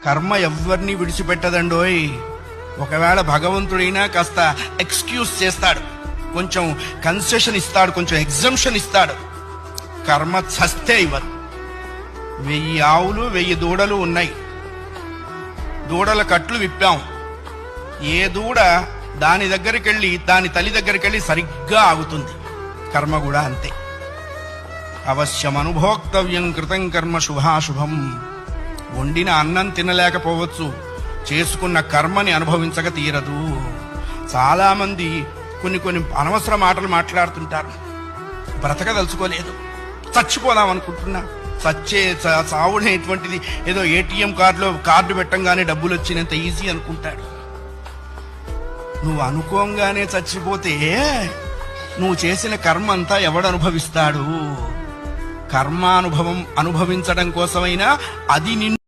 కర్మ ఎవ్వరిని విడిచిపెట్టదండోయ్. ఒకవేళ భగవంతుడైనా కాస్త ఎక్స్క్యూజ్ చేస్తాడు, కొంచెం కన్సెషన్ ఇస్తాడు, కొంచెం ఎగ్జంప్షన్ ఇస్తాడు. కర్మ చస్తే ఇవ్వరు. 1000 ఆవులు 1000 దూడలు ఉన్నాయి. దూడల కట్లు విప్పాం. ఏ దూడ దాని దగ్గరికి వెళ్ళి దాని తల్లి దగ్గరికి వెళ్ళి సరిగ్గా ఆగుతుంది. కర్మ కూడా అంతే. అవశ్యం అనుభోక్తవ్యం కృతం కర్మ శుభాశుభం. వండిన అన్నం తినలేకపోవచ్చు, చేసుకున్న కర్మని అనుభవించక తీరదు. చాలా మంది కొన్ని అనవసర మాటలు మాట్లాడుతుంటారు. బ్రతకదలుచుకోలేదు, చచ్చిపోదాం అనుకుంటున్నా. చావునేటువంటిది ఏదో ఏటీఎం కార్డు పెట్టంగానే డబ్బులు వచ్చినంత ఈజీ అనుకుంటాడు. నువ్వు అనుకోంగానే చచ్చిపోతే నువ్వు చేసిన కర్మ అంతా ఎవడు అనుభవిస్తాడు? కర్మానుభవం అనుభవించడం కోసమైనా అది నిన్ను